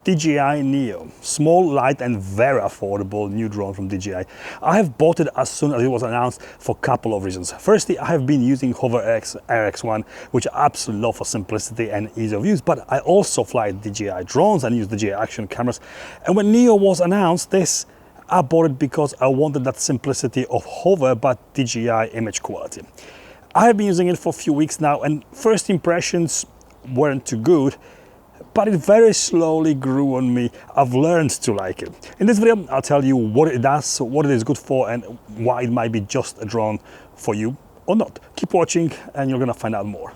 DJI Neo, small, light and very affordable new drone from DJI. I have bought it as soon as it was announced for a couple of reasons. Firstly, I have been using Hover RX1, which I absolutely love for simplicity and ease of use, but I also fly DJI drones and use DJI action cameras. And when Neo was announced, I bought it because I wanted that simplicity of Hover, but DJI image quality. I have been using it for a few weeks now, and first impressions weren't too good, but it very slowly grew on me. I've learned to like it. In this video, I'll tell you what it does, what it is good for, and why it might be just a drone for you or not. Keep watching and you're gonna find out more.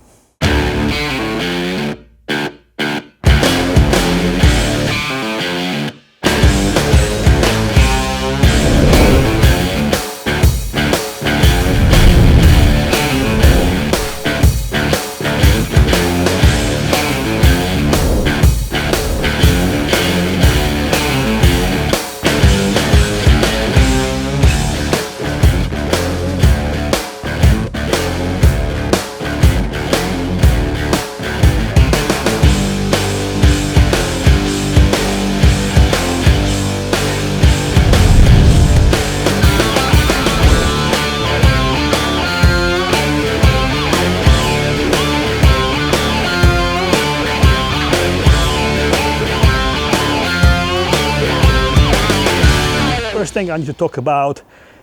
First thing I need to talk about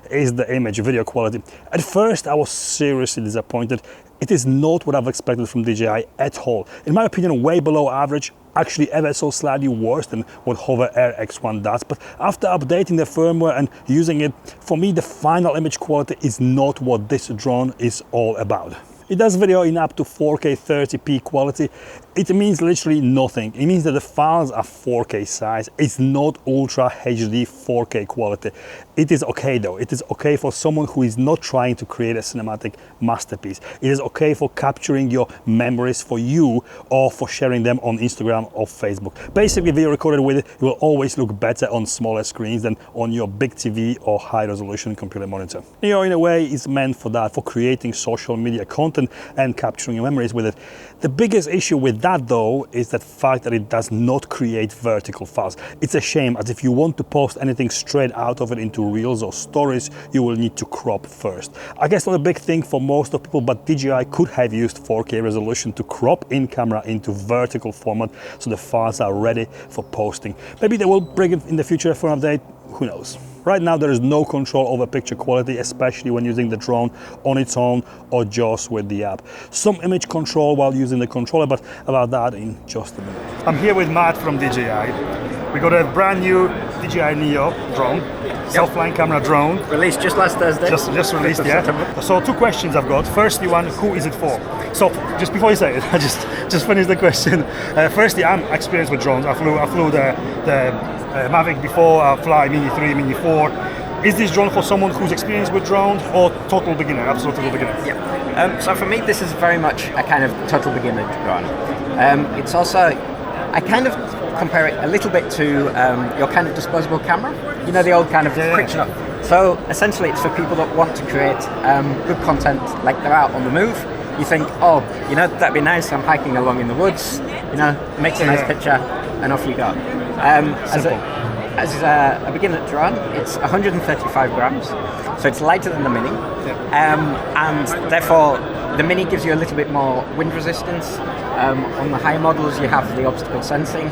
is the image video quality. At first I was seriously disappointed. It is not what I've expected from DJI at all. In my opinion, way below average, actually ever so slightly worse than what Hover RX1 does. But after updating the firmware and using it, for me the final image quality is not what this drone is all about. It does video in up to 4K 30p quality. It means literally nothing. It means that the files are 4K size. It's not Ultra HD 4K quality. It is okay though. It is okay for someone who is not trying to create a cinematic masterpiece. It is okay for capturing your memories for you or for sharing them on Instagram or Facebook. Basically, video recorded with it will always look better on smaller screens than on your big TV or high resolution computer monitor. Neo in a way is meant for that, for creating social media content and capturing your memories with it. The biggest issue with that though is the fact that it does not create vertical files. It's a shame, as if you want to post anything straight out of it into reels or stories, you will need to crop first. I guess not a big thing for most of people, but DJI could have used 4K resolution to crop in camera into vertical format so the files are ready for posting. Maybe they will bring it in the future for an update, who knows. Right now there is no control over picture quality, especially when using the drone on its own or just with the app. Some image control while using the controller, but about that in just a minute. I'm here with Matt from DJI. We got a brand new DJI Neo drone, self-flying camera drone. Released just last Thursday. Just released, yeah. So two questions I've got. Firstly one, who is it for? So just before you say it, I just finished the question. Firstly, I'm experienced with drones. I flew the Mavic before, I fly Mini 3, Mini 4. Is this drone for someone who's experienced with drones or total beginner, absolute total beginner? Yeah. So for me, this is very much a kind of total beginner drone. It's also, I kind of compare it a little bit to your kind of disposable camera. You know, the old kind of quick shot. So essentially, it's for people that want to create good content, like they're out on the move. You think, oh, you know, that'd be nice. I'm hiking along in the woods. You know, makes a nice picture, and off you go. As a beginner drone, it's 135 grams, so it's lighter than the Mini, and therefore the Mini gives you a little bit more wind resistance. On the higher models, you have the obstacle sensing,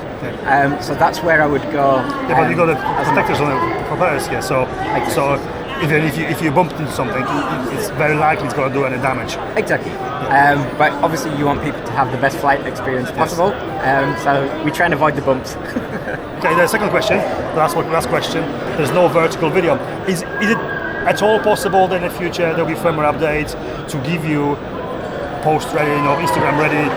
so that's where I would go. Yeah, but you got the protectors on the propellers here, so even if you bump into something, it's very likely it's going to do any damage. Exactly. But obviously you want people to have the best flight experience possible, so we try and avoid the bumps. Okay, the second question, the last question, there's no vertical video. Is it at all possible that in the future there'll be firmware updates to give you post ready, you know, Instagram ready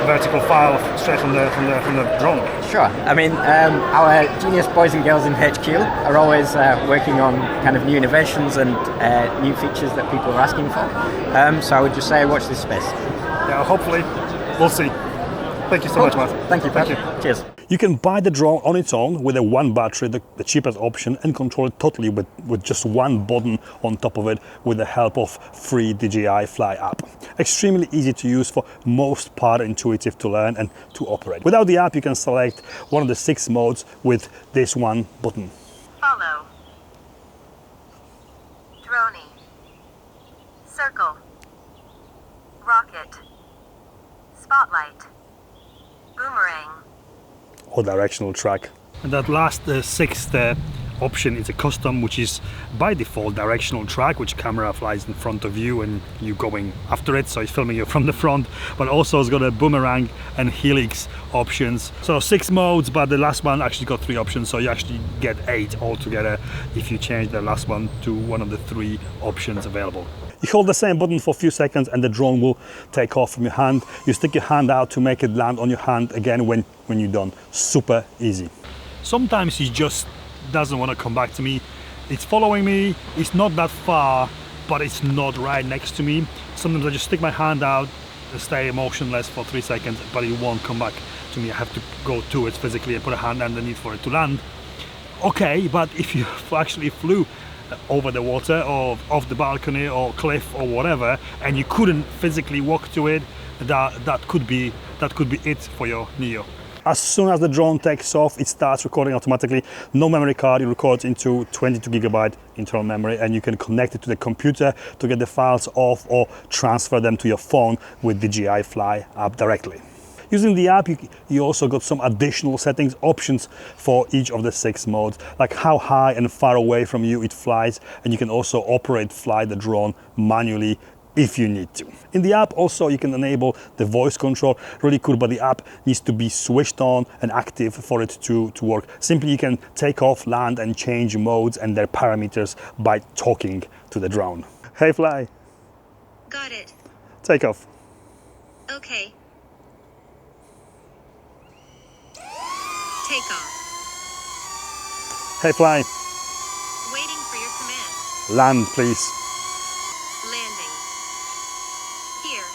vertical file straight from the drone? Sure. I mean, our genius boys and girls in HQ are always working on kind of new innovations and new features that people are asking for. So I would just say watch this space. Yeah, hopefully. We'll see. Thank you so much, Matt. Thank you. Cheers. You can buy the drone on its own with a one battery, the cheapest option, and control it totally with just one button on top of it with the help of free DJI Fly app. Extremely easy to use, for most part intuitive to learn and to operate. Without the app, you can select one of the 6 modes with this one button. Follow. Droney. Circle. Rocket. Spotlight. Boomerang. Or directional track. And that last 6th option is a custom, which is by default directional track, which camera flies in front of you and you going after it, so it's filming you from the front. But also it's got a boomerang and helix options. So 6 modes, but the last one actually got 3 options, so you actually get 8 altogether if you change the last one to one of the 3 options available. You hold the same button for a few seconds and the drone will take off from your hand. You stick your hand out to make it land on your hand again when you're done. Super easy. Sometimes he just doesn't want to come back to me. It's following me, it's not that far, but it's not right next to me. Sometimes I just stick my hand out, stay motionless for 3 seconds, but it won't come back to me. I have to go to it physically and put a hand underneath for it to land. Okay, but if you actually flew over the water or off the balcony or cliff or whatever, and you couldn't physically walk to it, that could be it for your Neo. As soon as the drone takes off, it starts recording automatically. No memory card, it records into 22 GB internal memory, and you can connect it to the computer to get the files off or transfer them to your phone with DJI Fly app directly. Using the app, you also got some additional settings, options for each of the 6 modes, like how high and far away from you it flies, and you can also fly the drone manually if you need to. In the app also you can enable the voice control, really cool, but the app needs to be switched on and active for it to work. Simply you can take off, land and change modes and their parameters by talking to the drone. Hey Fly. Got it. Take off. Okay. Take off. Hey Fly. Waiting for your command. Land please. Landing. Here.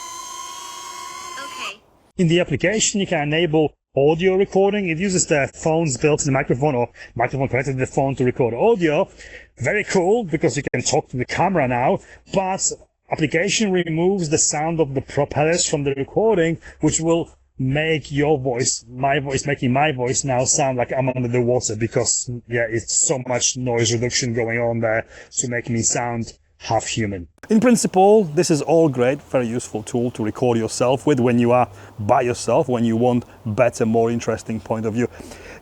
Okay. In the application you can enable audio recording. It uses the phone's built-in microphone or microphone connected to the phone to record audio. Very cool, because you can talk to the camera now, but application removes the sound of the propellers from the recording, which will make your voice, making my voice now sound like I'm under the water, because yeah, it's so much noise reduction going on there to make me sound half human. In principle, this is all great, very useful tool to record yourself with when you are by yourself, when you want better, more interesting point of view.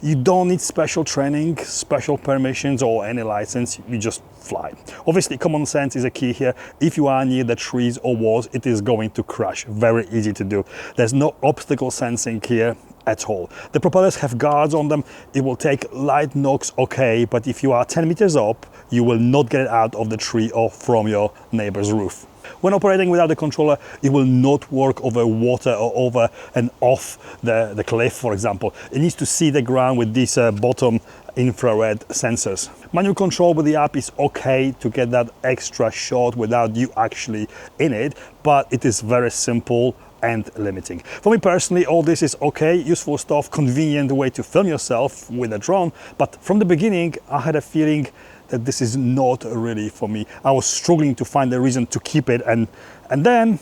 You don't need special training, special permissions or any license, you just fly. Obviously, common sense is a key here. If you are near the trees or walls, it is going to crash. Very easy to do. There's no obstacle sensing here at all. The propellers have guards on them. It will take light knocks, okay, but if you are 10 meters up, you will not get it out of the tree or from your neighbor's roof. When operating without the controller, it will not work over water or over and off the cliff, for example. It needs to see the ground with these bottom infrared sensors. Manual control with the app is okay to get that extra shot without you actually in it, but it is very simple and limiting. For me personally, all this is okay, useful stuff, convenient way to film yourself with a drone, but from the beginning I had a feeling that this is not really for me. I was struggling to find a reason to keep it, and then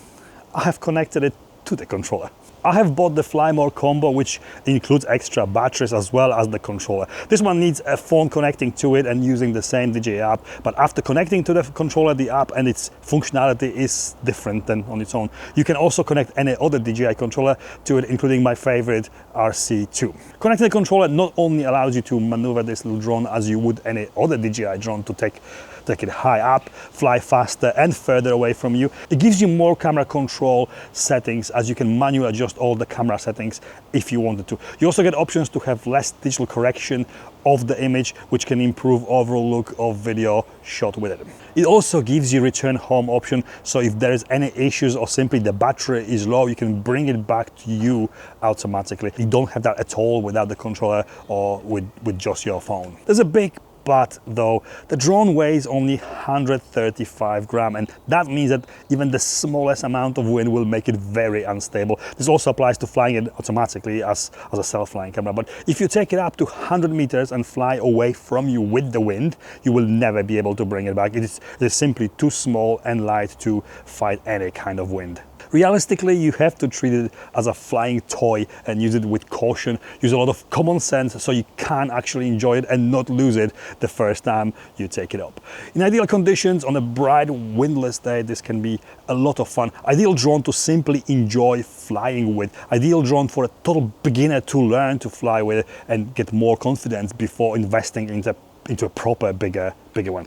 I have connected it to the controller. I have bought the Fly More combo, which includes extra batteries as well as the controller. This one needs a phone connecting to it and using the same DJI app, but after connecting to the controller, the app and its functionality is different than on its own. You can also connect any other DJI controller to it, including my favorite RC2. Connecting the controller not only allows you to maneuver this little drone as you would any other DJI drone to take it high up, fly faster and further away from you. It gives you more camera control settings, as you can manually adjust all the camera settings if you wanted to. You also get options to have less digital correction of the image, which can improve overall look of video shot with it. It also gives you return home option, so if there is any issues or simply the battery is low, you can bring it back to you automatically. You don't have that at all without the controller or with just your phone. There's a big But though, the drone weighs only 135 grams, and that means that even the smallest amount of wind will make it very unstable. This also applies to flying it automatically as a self-flying camera. But if you take it up to 100 meters and fly away from you with the wind, you will never be able to bring it back. It is simply too small and light to fight any kind of wind. Realistically, you have to treat it as a flying toy and use it with caution. Use a lot of common sense so you can actually enjoy it and not lose it the first time you take it up. In ideal conditions, on a bright, windless day, this can be a lot of fun. Ideal drone to simply enjoy flying with. Ideal drone for a total beginner to learn to fly with and get more confidence before investing into a proper, bigger one.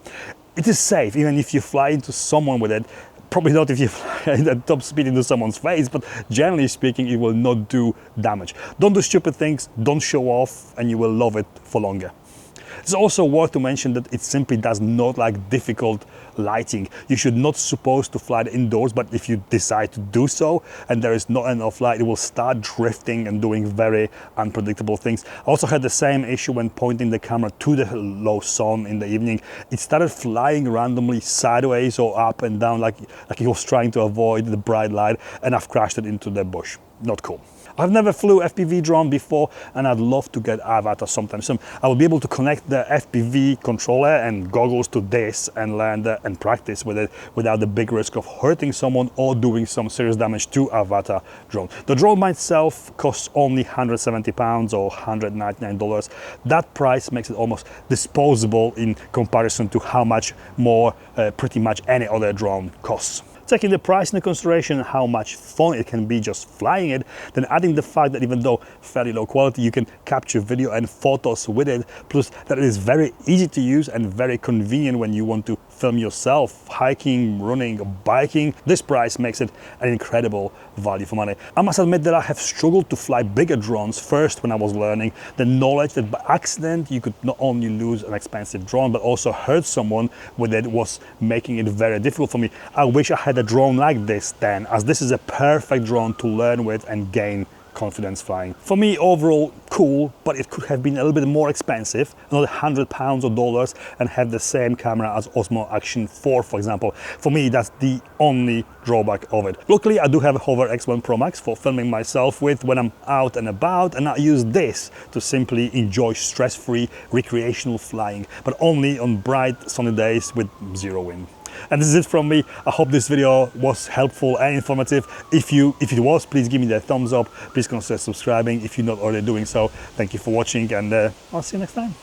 It is safe, even if you fly into someone with it. Probably not if you fly at top speed into someone's face, but generally speaking, it will not do damage. Don't do stupid things, don't show off, and you will love it for longer. It's also worth to mention that it simply does not like difficult lighting. You should not supposed to fly it indoors, but if you decide to do so and there is not enough light, it will start drifting and doing very unpredictable things. I also had the same issue when pointing the camera to the low sun in the evening. It started flying randomly sideways or up and down like it was trying to avoid the bright light, and I've crashed it into the bush. Not cool. I've never flew FPV drone before, and I'd love to get Avatar sometime soon. I will be able to connect the FPV controller and goggles to this and learn and practice with it without the big risk of hurting someone or doing some serious damage to Avatar drone. The drone by itself costs only £170 or $199. That price makes it almost disposable in comparison to how much more pretty much any other drone costs. Taking the price into consideration and how much fun it can be just flying it, then adding the fact that even though fairly low quality, you can capture video and photos with it, plus that it is very easy to use and very convenient when you want to film yourself hiking, running, biking. This price makes it an incredible value for money. I must admit that I have struggled to fly bigger drones first when I was learning. The knowledge that by accident you could not only lose an expensive drone but also hurt someone with it was making it very difficult for me. I wish I had a drone like this then, as this is a perfect drone to learn with and gain confidence flying. For me, overall, cool, but it could have been a little bit more expensive, another £100 or dollars, and have the same camera as Osmo Action 4, for example. For me, that's the only drawback of it. Luckily, I do have a Hover X1 Pro Max for filming myself with when I'm out and about, and I use this to simply enjoy stress-free recreational flying, but only on bright, sunny days with zero wind. And this is it from me. I hope this video was helpful and informative. If it was, please give me the thumbs up. Please consider subscribing if you're not already doing so. Thank you for watching, and I'll see you next time.